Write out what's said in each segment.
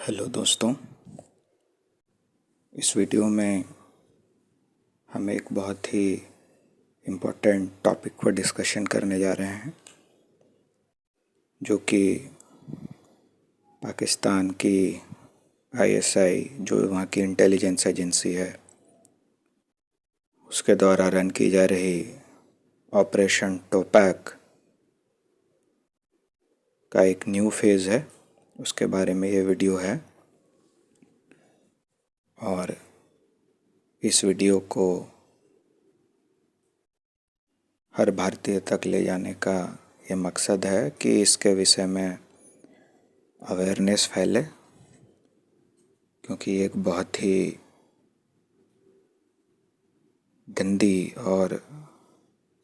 Hello दोस्तों। इस video में हम एक बहुत ही इम्पोर्टेंट टॉपिक पर डिस्कशन करने जा रहे हैं, जो कि पाकिस्तान की आईएसआई, जो वहाँ की इंटेलिजेंस एजेंसी है, उसके द्वारा रन की जा रही ऑपरेशन टोपैक का एक न्यू फेज़ है। उसके बारे में ये वीडियो है और इस वीडियो को हर भारतीय तक ले जाने का ये मकसद है कि इसके विषय में अवेयरनेस फैले, क्योंकि एक बहुत ही गंदी और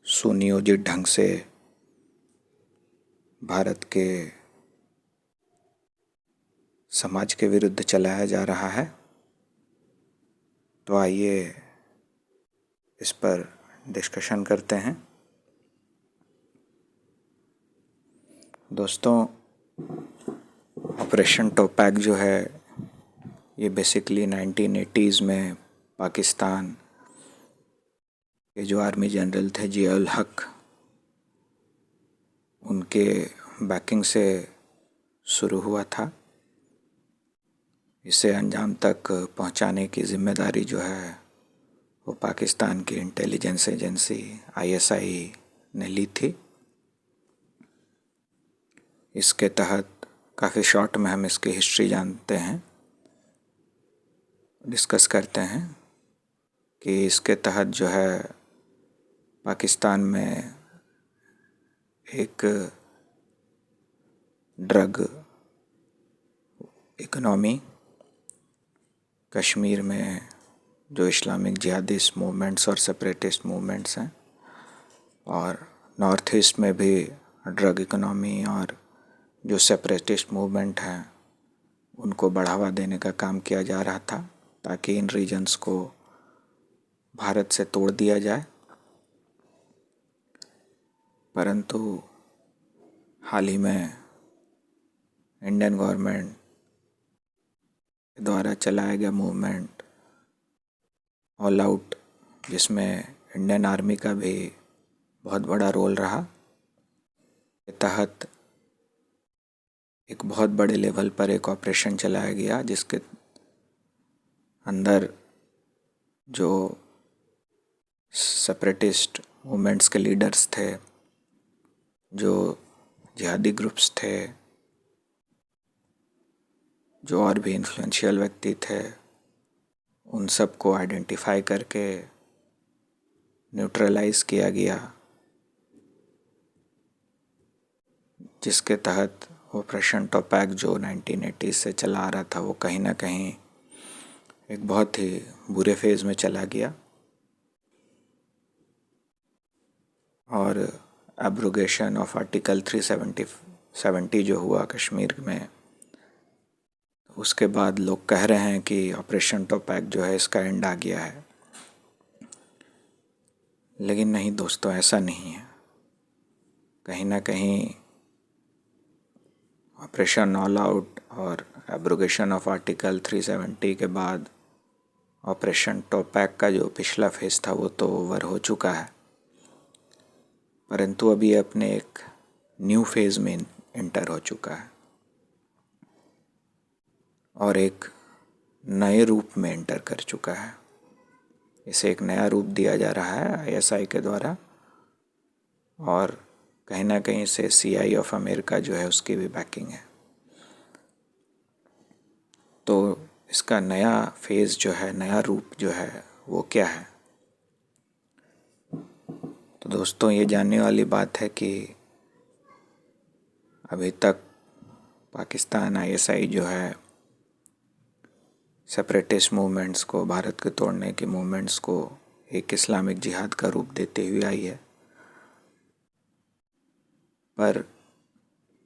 सुनियोजित ढंग से भारत के समाज के विरुद्ध चलाया जा रहा है। तो आइए इस पर डिस्कशन करते हैं। दोस्तों, ऑपरेशन टोपैक जो है, ये बेसिकली 1980s में पाकिस्तान के जो आर्मी जनरल थे जिया उल हक, उनके बैकिंग से शुरू हुआ था। इसे अंजाम तक पहुंचाने की जिम्मेदारी जो है वो पाकिस्तान की इंटेलिजेंस एजेंसी आईएसआई ने ली थी। इसके तहत काफ़ी शॉर्ट में हम इसकी हिस्ट्री जानते हैं, डिस्कस करते हैं कि इसके तहत जो है पाकिस्तान में एक ड्रग इकोनॉमी, कश्मीर में जो इस्लामिक जिहादिस्ट मूवमेंट्स और सेपरेटिस्ट मूवमेंट्स हैं, और नॉर्थ ईस्ट में भी ड्रग इकोनॉमी और जो सेपरेटिस्ट मूवमेंट हैं उनको बढ़ावा देने का काम किया जा रहा था, ताकि इन रीजन्स को भारत से तोड़ दिया जाए। परंतु हाल ही में इंडियन गवर्नमेंट द्वारा चलाया गया मूवमेंट ऑल आउट, जिसमें इंडियन आर्मी का भी बहुत बड़ा रोल रहा, के तहत एक बहुत बड़े लेवल पर एक ऑपरेशन चलाया गया, जिसके अंदर जो सेपरेटिस्ट मूवमेंट्स के लीडर्स थे, जो जिहादी ग्रुप्स थे, जो और भी इन्फ्लुएंशियल व्यक्ति थे, उन सब को आइडेंटिफाई करके न्यूट्रलाइज किया गया, जिसके तहत ऑपरेशन टोपैक जो 1980 से चला आ रहा था वो कहीं ना कहीं एक बहुत ही बुरे फेज़ में चला गया और एब्रोगेशन ऑफ आर्टिकल 370 जो हुआ कश्मीर में, उसके बाद लोग कह रहे हैं कि ऑपरेशन टोपैक जो है इसका एंड आ गया है। लेकिन नहीं दोस्तों, ऐसा नहीं है। कहीं ना कहीं ऑपरेशन ऑल आउट और एब्रोगेशन ऑफ आर्टिकल 370 के बाद ऑपरेशन टोपैक का जो पिछला फेज़ था वो तो ओवर हो चुका है, परंतु अभी अपने एक न्यू फेज़ में इंटर हो चुका है और एक नए रूप में एंटर कर चुका है। इसे एक नया रूप दिया जा रहा है आईएसआई के द्वारा, और कहीं ना कहीं से सीआई ऑफ अमेरिका जो है उसकी भी बैकिंग है। तो इसका नया फेज़ जो है, नया रूप जो है वो क्या है? तो दोस्तों, ये जानने वाली बात है कि अभी तक पाकिस्तान आईएसआई जो है सेपरेटिस्ट मूवमेंट्स को, भारत के तोड़ने के मूवमेंट्स को एक इस्लामिक जिहाद का रूप देते हुए आई है, पर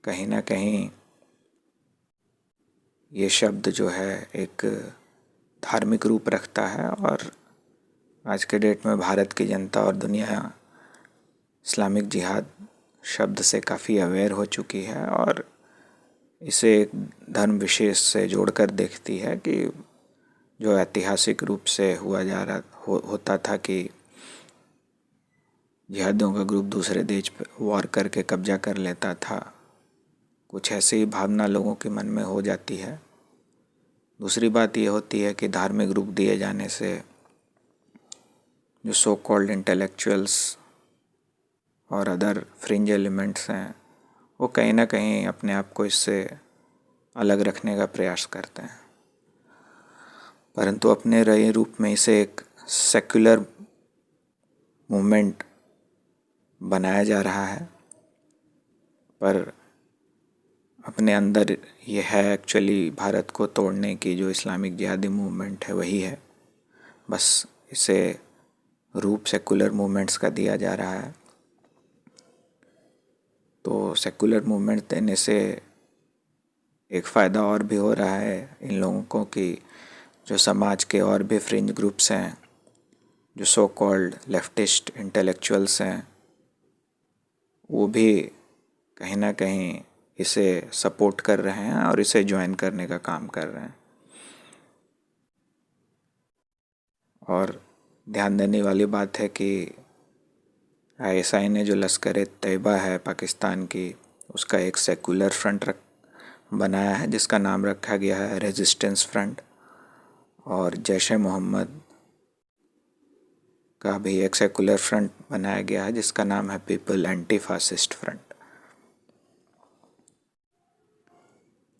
कहीं ना कहीं ये शब्द जो है एक धार्मिक रूप रखता है, और आज के डेट में भारत की जनता और दुनिया इस्लामिक जिहाद शब्द से काफ़ी अवेयर हो चुकी है और इसे एक धर्म विशेष से जोड़कर देखती है कि जो ऐतिहासिक रूप से होता था कि जिहादियों का ग्रुप दूसरे देश पर वॉर करके कब्जा कर लेता था, कुछ ऐसी ही भावना लोगों के मन में हो जाती है। दूसरी बात ये होती है कि धार्मिक रूप दिए जाने से जो सो कॉल्ड इंटेलेक्चुअल्स और अदर फ्रिंज एलिमेंट्स हैं, वो कहीं ना कहीं अपने आप को इससे अलग रखने का प्रयास करते हैं, परंतु अपने रहे रूप में इसे एक सेक्युलर मूवमेंट बनाया जा रहा है। पर अपने अंदर ये है एक्चुअली भारत को तोड़ने की जो इस्लामिक जिहादी मूवमेंट है वही है, बस इसे रूप सेकुलर मूवमेंट्स का दिया जा रहा है। तो सेकुलर मूवमेंट देने से एक फ़ायदा और भी हो रहा है इन लोगों को कि जो समाज के और भी फ्रिंज ग्रुप्स हैं, जो सो कॉल्ड लेफ्टिस्ट इंटेलेक्चुअल्स हैं, वो भी कहीं ना कहीं इसे सपोर्ट कर रहे हैं और इसे ज्वाइन करने का काम कर रहे हैं। और ध्यान देने वाली बात है कि आईएसआई ने जो लश्कर तैयबा है पाकिस्तान की, उसका एक सेकुलर फ्रंट बनाया है जिसका नाम रखा गया है रेजिस्टेंस फ्रंट, और जैश ए मोहम्मद का भी एक सेकुलर फ्रंट बनाया गया है जिसका नाम है पीपल एंटी फासिस्ट फ्रंट।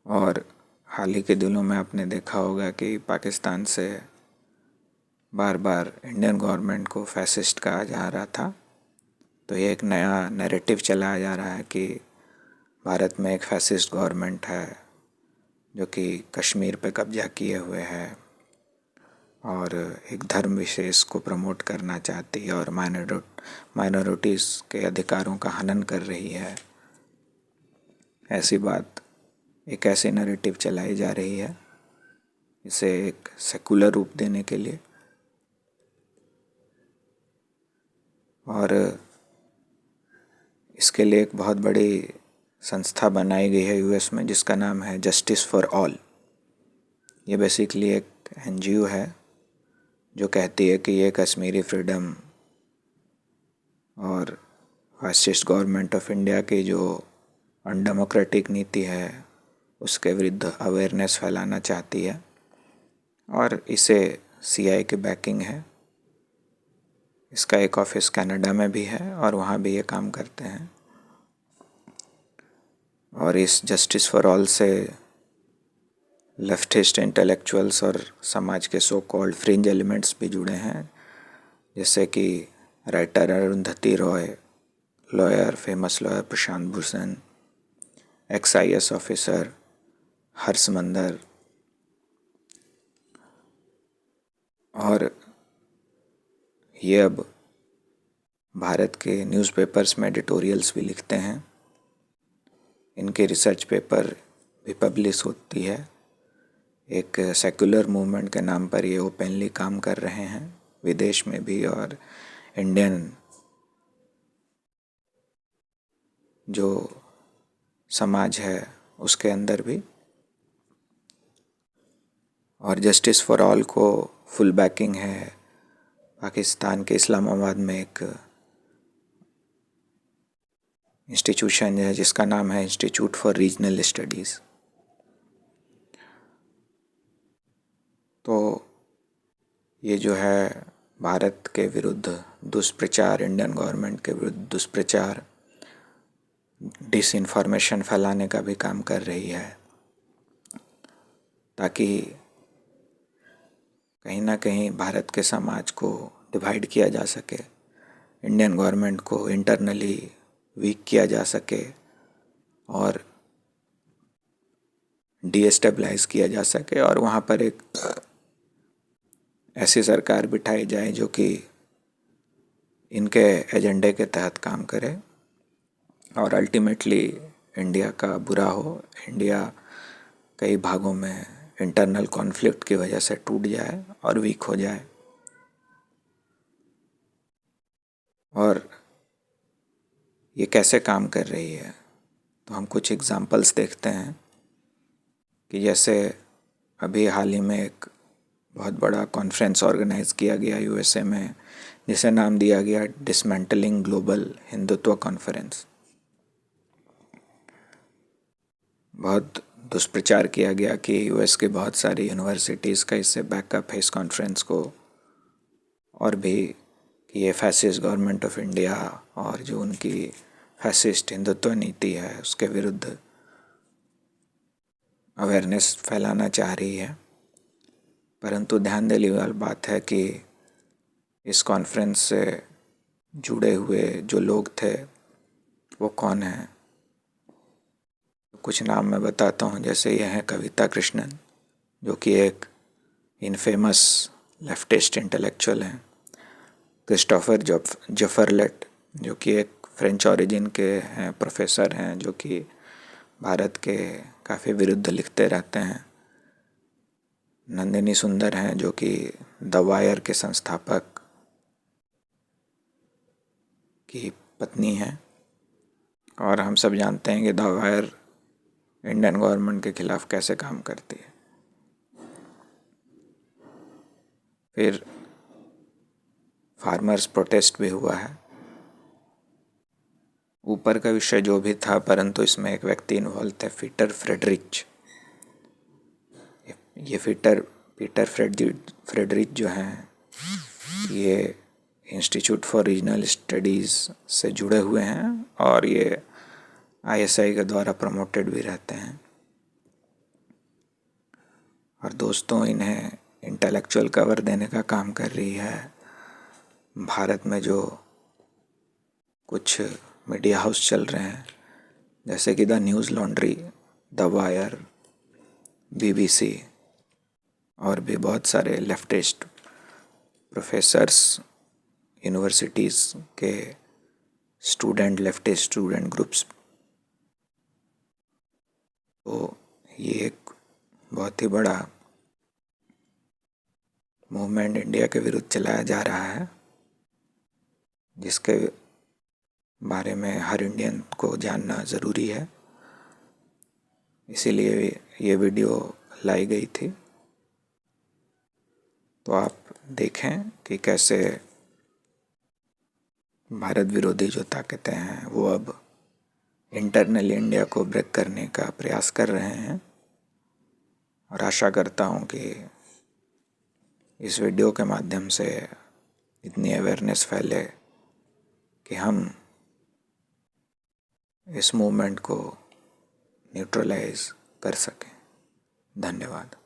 और हाल ही के दिनों में आपने देखा होगा कि पाकिस्तान से बार बार इंडियन गवर्नमेंट को फैसिस्ट कहा जा रहा था। तो ये एक नया नैरेटिव चलाया जा रहा है कि भारत में एक फैसिस्ट गवर्नमेंट है जो कि कश्मीर पे कब्जा किए हुए है और एक धर्म विशेष को प्रमोट करना चाहती है और माइनॉरिटीज़ के अधिकारों का हनन कर रही है। ऐसी बात, एक ऐसी नैरेटिव चलाई जा रही है इसे एक सेकुलर रूप देने के लिए। और इसके लिए एक बहुत बड़ी संस्था बनाई गई है यूएस में जिसका नाम है जस्टिस फॉर ऑल। ये बेसिकली एक एनजीओ है जो कहती है कि ये कश्मीरी फ्रीडम और फासिस्ट गवर्नमेंट ऑफ इंडिया की जो अनडेमोक्रेटिक नीति है उसके विरुद्ध अवेयरनेस फैलाना चाहती है, और इसे सीआई की बैकिंग है। इसका एक ऑफिस कनाडा में भी है और वहाँ भी ये काम करते हैं। और इस जस्टिस फॉर ऑल से लेफ्टिस्ट इंटेलेक्चुअल्स और समाज के सो कॉल्ड फ्रिंज एलिमेंट्स भी जुड़े हैं, जैसे कि writer Arundhati Roy, lawyer, famous lawyer Prashant Bhushan, ex IAS officer Harsh Mander, और ये अब भारत के न्यूज़पेपर्स में एडिटोरियल्स भी लिखते हैं। इनके रिसर्च पेपर भी पब्लिश होती है। एक सेकुलर मूवमेंट के नाम पर ये ओपनली काम कर रहे हैं विदेश में भी और इंडियन जो समाज है उसके अंदर भी। और जस्टिस फॉर ऑल को फुल बैकिंग है पाकिस्तान के इस्लामाबाद में एक इंस्टीट्यूशन है जिसका नाम है इंस्टीट्यूट फॉर रीजनल स्टडीज़। तो ये जो है भारत के विरुद्ध दुष्प्रचार, इंडियन गवर्नमेंट के विरुद्ध दुष्प्रचार, डिसइंफॉर्मेशन फैलाने का भी काम कर रही है, ताकि कहीं ना कहीं भारत के समाज को डिवाइड किया जा सके, इंडियन गवर्नमेंट को इंटरनली वीक किया जा सके और डीएस्टेबलाइज किया जा सके, और वहाँ पर एक ऐसी सरकार बिठाई जाए जो कि इनके एजेंडे के तहत काम करे और अल्टीमेटली इंडिया का बुरा हो, इंडिया कई भागों में इंटरनल कॉन्फ्लिक्ट की वजह से टूट जाए और वीक हो जाए। और ये कैसे काम कर रही है, तो हम कुछ एग्जांपल्स देखते हैं। कि जैसे अभी हाल ही में एक बहुत बड़ा कॉन्फ्रेंस ऑर्गेनाइज किया गया यूएसए में, जिसे नाम दिया गया डिसमेंटलिंग ग्लोबल हिंदुत्व कॉन्फ्रेंस। बहुत दुष्प्रचार किया गया कि यूएस की बहुत सारी यूनिवर्सिटीज़ का इससे बैकअप है इस कॉन्फ्रेंस को, और भी कि ये फैसिस्ट गवर्नमेंट ऑफ इंडिया और जो उनकी फैसिस्ट हिंदुत्व नीति है उसके विरुद्ध अवेयरनेस फैलाना चाह रही है। परंतु ध्यान देने वाली बात है कि इस कॉन्फ्रेंस से जुड़े हुए जो लोग थे वो कौन हैं। कुछ नाम मैं बताता हूँ, जैसे ये हैं कविता कृष्णन, जो कि एक इनफेमस लेफ्टिस्ट इंटेलेक्चुअल हैं। क्रिस्टोफर जफरलेट, जो कि एक फ्रेंच ओरिजिन के हैं, प्रोफेसर हैं, जो कि भारत के काफ़ी विरुद्ध लिखते रहते हैं। नंदिनी सुंदर हैं, जो कि द वायर के संस्थापक की पत्नी हैं, और हम सब जानते हैं कि द वायर इंडियन गवर्नमेंट के खिलाफ कैसे काम करती है। फिर फार्मर्स प्रोटेस्ट भी हुआ है। ऊपर का विषय जो भी था, परंतु इसमें एक व्यक्ति इन्वॉल्व थे, पीटर फ्रेडरिच। ये पीटर फ्रेडरिच जो हैं, ये इंस्टीट्यूट फॉर रीजनल स्टडीज़ से जुड़े हुए हैं और ये आईएसआई के द्वारा प्रमोटेड भी रहते हैं। और दोस्तों, इन्हें इंटेलेक्चुअल कवर देने का काम कर रही है भारत में जो कुछ मीडिया हाउस चल रहे हैं, जैसे कि the news laundry, the wire, BBC, और भी बहुत सारे लेफ्टिस्ट प्रोफेसर्स, यूनिवर्सिटीज़ के स्टूडेंट, लेफ्टिस्ट स्टूडेंट ग्रुप्स। तो ये एक बहुत ही बड़ा मूवमेंट इंडिया के विरुद्ध चलाया जा रहा है, जिसके बारे में हर इंडियन को जानना ज़रूरी है। इसीलिए ये वीडियो लाई गई थी। तो आप देखें कि कैसे भारत विरोधी जो ताकतें हैं वो अब इंटरनली इंडिया को ब्रेक करने का प्रयास कर रहे हैं। और आशा करता हूँ कि इस वीडियो के माध्यम से इतनी अवेयरनेस फैले कि हम इस मूवमेंट को न्यूट्रलाइज कर सकें। धन्यवाद।